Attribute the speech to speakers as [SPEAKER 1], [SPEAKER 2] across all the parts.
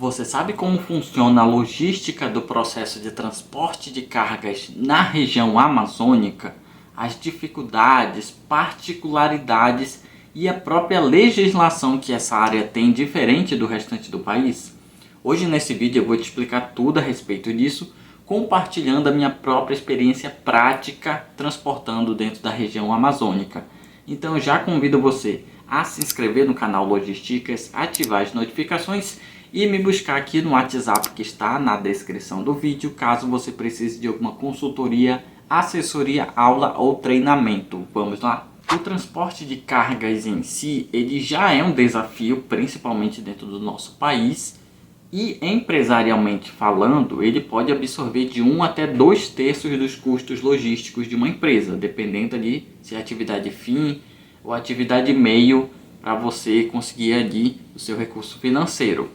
[SPEAKER 1] Você sabe como funciona a logística do processo de transporte de cargas na região amazônica? As dificuldades, particularidades e a própria legislação que essa área tem diferente do restante do país? Hoje nesse vídeo eu vou te explicar tudo a respeito disso, compartilhando a minha própria experiência prática transportando dentro da região amazônica. Então eu já convido você a se inscrever no canal Logisticas, ativar as notificações e me buscar aqui no WhatsApp que está na descrição do vídeo, caso você precise de alguma consultoria, assessoria, aula ou treinamento. Vamos lá? O transporte de cargas em si, ele já é um desafio, principalmente dentro do nosso país, e empresarialmente falando, ele pode absorver de 1 até 2/3 dos custos logísticos de uma empresa, dependendo ali se é atividade fim ou atividade meio, para você conseguir ali o seu recurso financeiro.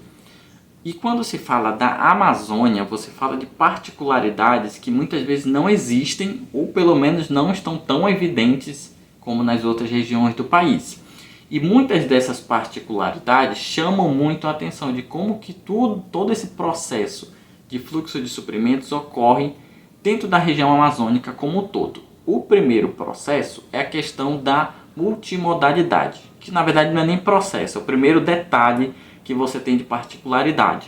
[SPEAKER 1] E quando se fala da Amazônia, você fala de particularidades que muitas vezes não existem ou pelo menos não estão tão evidentes como nas outras regiões do país. E muitas dessas particularidades chamam muito a atenção de como que todo esse processo de fluxo de suprimentos ocorre dentro da região amazônica como um todo. O primeiro processo é a questão da multimodalidade, que na verdade não é nem processo, é o primeiro detalhe que você tem de particularidade.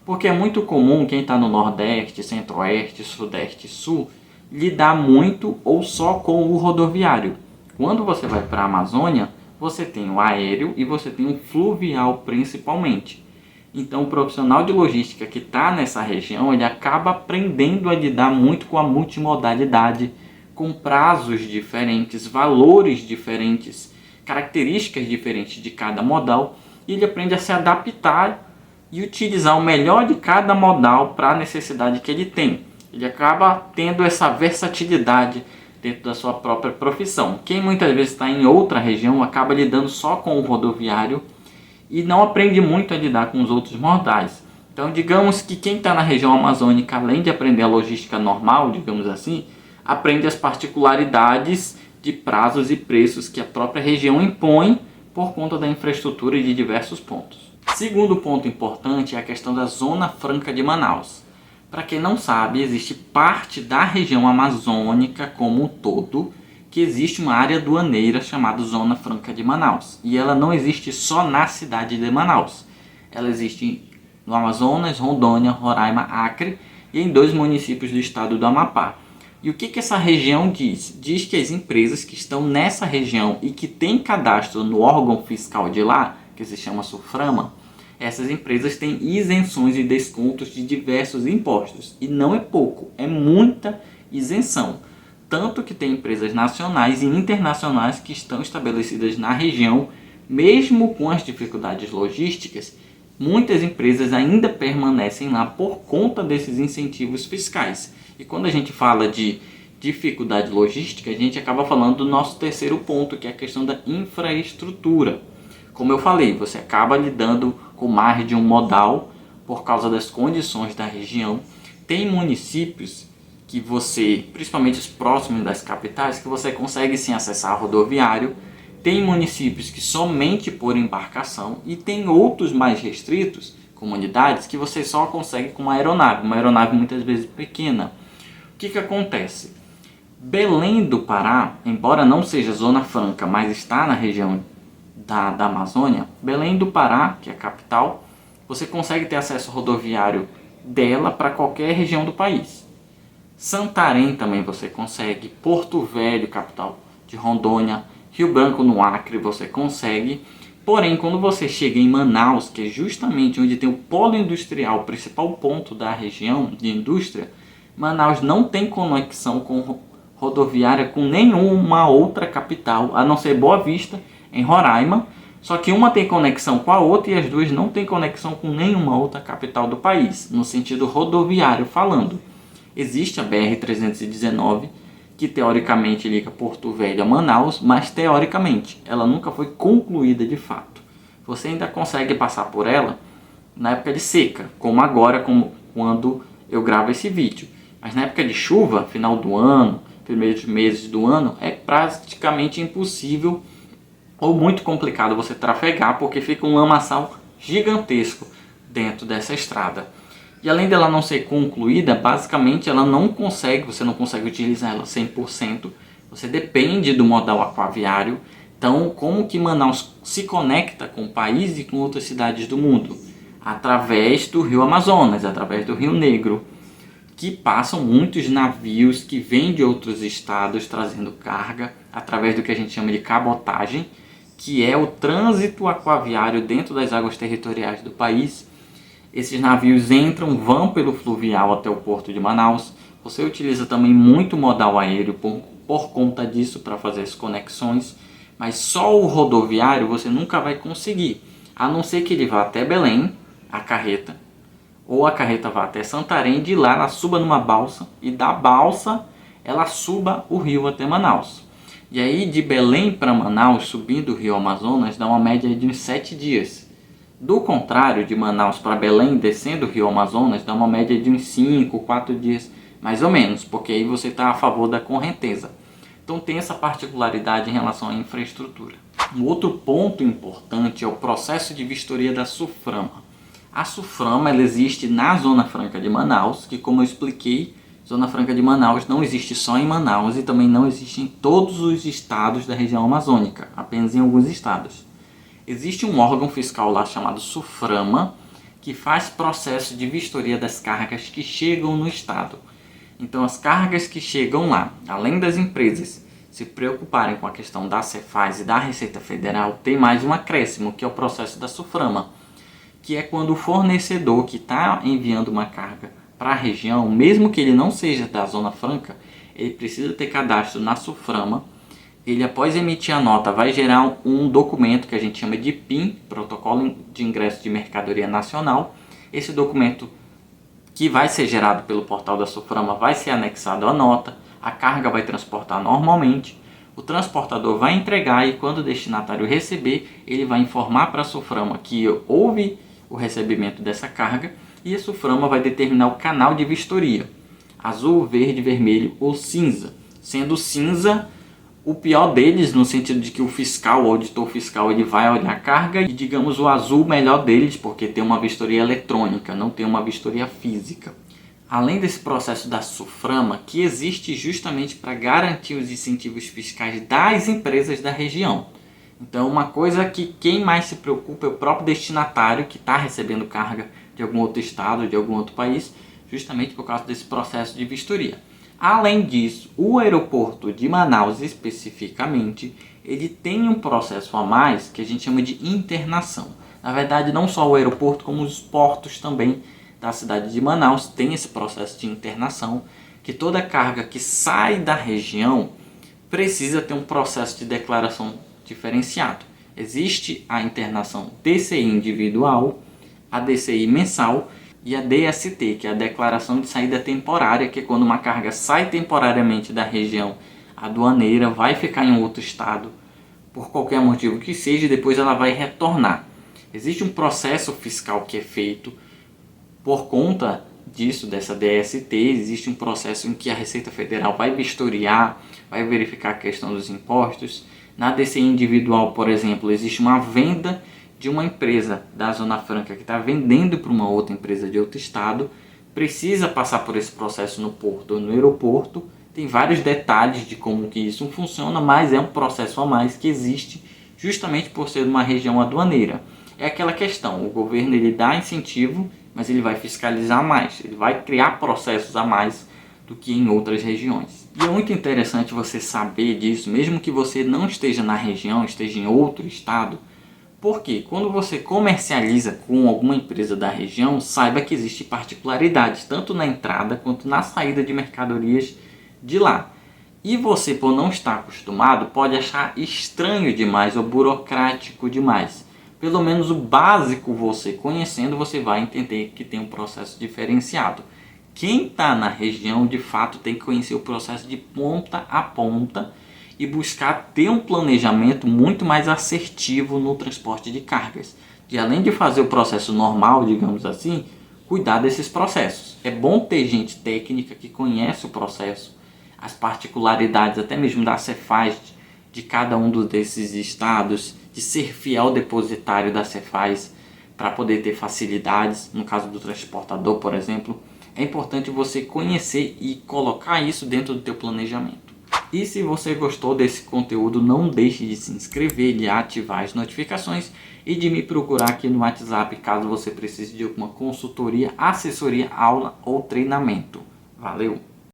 [SPEAKER 1] Porque é muito comum quem está no Nordeste, Centro-Oeste, Sudeste e Sul lidar muito ou só com o rodoviário. Quando você vai para a Amazônia, você tem o aéreo e você tem o fluvial principalmente. Então o profissional de logística que está nessa região, ele acaba aprendendo a lidar muito com a multimodalidade, com prazos diferentes, valores diferentes, características diferentes de cada modal, e ele aprende a se adaptar e utilizar o melhor de cada modal para a necessidade que ele tem. Ele acaba tendo essa versatilidade dentro da sua própria profissão. Quem muitas vezes está em outra região acaba lidando só com o rodoviário e não aprende muito a lidar com os outros modais. Então digamos que quem está na região amazônica, além de aprender a logística normal, digamos assim, aprende as particularidades de prazos e preços que a própria região impõe por conta da infraestrutura e de diversos pontos. Segundo ponto importante é a questão da Zona Franca de Manaus. Para quem não sabe, existe parte da região amazônica como um todo, que existe uma área aduaneira chamada Zona Franca de Manaus. E ela não existe só na cidade de Manaus. Ela existe no Amazonas, Rondônia, Roraima, Acre e em 2 municípios do estado do Amapá. E o que essa região diz? Diz que as empresas que estão nessa região e que têm cadastro no órgão fiscal de lá, que se chama SUFRAMA, essas empresas têm isenções e descontos de diversos impostos. E não é pouco, é muita isenção. Tanto que tem empresas nacionais e internacionais que estão estabelecidas na região, mesmo com as dificuldades logísticas, muitas empresas ainda permanecem lá por conta desses incentivos fiscais. E quando a gente fala de dificuldade logística, a gente acaba falando do nosso terceiro ponto, que é a questão da infraestrutura. Como eu falei, você acaba lidando com mais de um modal por causa das condições da região. Tem municípios que você, principalmente os próximos das capitais, que você consegue sim acessar rodoviário. Tem municípios que somente por embarcação e tem outros mais restritos, comunidades, que você só consegue com uma aeronave muitas vezes pequena. O que acontece? Belém do Pará, embora não seja Zona Franca, mas está na região da Amazônia, Belém do Pará, que é a capital, você consegue ter acesso rodoviário dela para qualquer região do país. Santarém também você consegue, Porto Velho, capital de Rondônia, Rio Branco no Acre você consegue. Porém, quando você chega em Manaus, que é justamente onde tem o polo industrial, o principal ponto da região de indústria, Manaus não tem conexão com rodoviária com nenhuma outra capital, a não ser Boa Vista, em Roraima. Só que uma tem conexão com a outra e as duas não têm conexão com nenhuma outra capital do país, no sentido rodoviário falando. Existe a BR-319, que teoricamente liga Porto Velho a Manaus, mas teoricamente ela nunca foi concluída de fato. Você ainda consegue passar por ela na época de seca, como agora, como quando eu gravo esse vídeo. Mas na época de chuva, final do ano, primeiros meses do ano, é praticamente impossível ou muito complicado você trafegar, porque fica um lamaçal gigantesco dentro dessa estrada. E além dela não ser concluída, basicamente ela não consegue, você não consegue utilizar ela 100%, você depende do modal aquaviário. Então, como que Manaus se conecta com o país e com outras cidades do mundo? Através do Rio Amazonas, através do Rio Negro, que passam muitos navios que vêm de outros estados trazendo carga, através do que a gente chama de cabotagem, que é o trânsito aquaviário dentro das águas territoriais do país. Esses navios entram, vão pelo fluvial até o porto de Manaus. Você utiliza também muito modal aéreo por conta disso para fazer as conexões, mas só o rodoviário você nunca vai conseguir, a não ser que ele vá até Belém, a carreta, ou a carreta vá até Santarém, de lá ela suba numa balsa e da balsa ela suba o rio até Manaus. E aí de Belém para Manaus, subindo o rio Amazonas, dá uma média de uns 7 dias. Do contrário, de Manaus para Belém, descendo o rio Amazonas, dá uma média de uns 5, 4 dias, mais ou menos, porque aí você está a favor da correnteza. Então tem essa particularidade em relação à infraestrutura. Um outro ponto importante é o processo de vistoria da SUFRAMA. A SUFRAMA ela existe na Zona Franca de Manaus, que como eu expliquei, Zona Franca de Manaus não existe só em Manaus e também não existe em todos os estados da região amazônica, apenas em alguns estados. Existe um órgão fiscal lá chamado SUFRAMA, que faz processo de vistoria das cargas que chegam no estado. Então as cargas que chegam lá, além das empresas se preocuparem com a questão da Cefaz e da Receita Federal, tem mais um acréscimo, que é o processo da SUFRAMA, que é quando o fornecedor que está enviando uma carga para a região, mesmo que ele não seja da Zona Franca, ele precisa ter cadastro na SUFRAMA. Ele, após emitir a nota, vai gerar um documento que a gente chama de PIN, Protocolo de Ingresso de Mercadoria Nacional. Esse documento, que vai ser gerado pelo portal da SUFRAMA, vai ser anexado à nota, a carga vai transportar normalmente, o transportador vai entregar e quando o destinatário receber, ele vai informar para a SUFRAMA que houve o recebimento dessa carga e a SUFRAMA vai determinar o canal de vistoria, azul, verde, vermelho ou cinza, sendo cinza o pior deles, no sentido de que o fiscal, o auditor fiscal, ele vai olhar a carga, e digamos o azul melhor deles, porque tem uma vistoria eletrônica, não tem uma vistoria física. Além desse processo da SUFRAMA, que existe justamente para garantir os incentivos fiscais das empresas da região. Então uma coisa que quem mais se preocupa é o próprio destinatário que está recebendo carga de algum outro estado, de algum outro país, justamente por causa desse processo de vistoria. Além disso, o aeroporto de Manaus especificamente, ele tem um processo a mais que a gente chama de internação. Na verdade, não só o aeroporto, como os portos também da cidade de Manaus tem esse processo de internação, que toda carga que sai da região precisa ter um processo de declaração diferenciado. Existe a internação DCI individual, a DCI mensal e a DST, que é a declaração de saída temporária, que é quando uma carga sai temporariamente da região aduaneira, vai ficar em outro estado, por qualquer motivo que seja, e depois ela vai retornar. Existe um processo fiscal que é feito por conta disso, dessa DST, existe um processo em que a Receita Federal vai vistoriar, vai verificar a questão dos impostos. Na DCI individual, por exemplo, existe uma venda de uma empresa da Zona Franca que está vendendo para uma outra empresa de outro estado, precisa passar por esse processo no porto ou no aeroporto. Tem vários detalhes de como que isso funciona, mas é um processo a mais que existe justamente por ser uma região aduaneira. É aquela questão, o governo ele dá incentivo, mas ele vai fiscalizar mais, ele vai criar processos a mais do que em outras regiões. E é muito interessante você saber disso, mesmo que você não esteja na região, esteja em outro estado, porque quando você comercializa com alguma empresa da região, saiba que existem particularidades, tanto na entrada quanto na saída de mercadorias de lá. E você, por não estar acostumado, pode achar estranho demais ou burocrático demais. Pelo menos o básico você conhecendo, você vai entender que tem um processo diferenciado. Quem está na região, de fato, tem que conhecer o processo de ponta a ponta e buscar ter um planejamento muito mais assertivo no transporte de cargas. E além de fazer o processo normal, digamos assim, cuidar desses processos. É bom ter gente técnica que conhece o processo, as particularidades até mesmo da Cefaz de cada um desses estados, de ser fiel depositário da Cefaz, para poder ter facilidades, no caso do transportador, por exemplo, é importante você conhecer e colocar isso dentro do teu planejamento. E se você gostou desse conteúdo, não deixe de se inscrever, de ativar as notificações e de me procurar aqui no WhatsApp caso você precise de alguma consultoria, assessoria, aula ou treinamento. Valeu!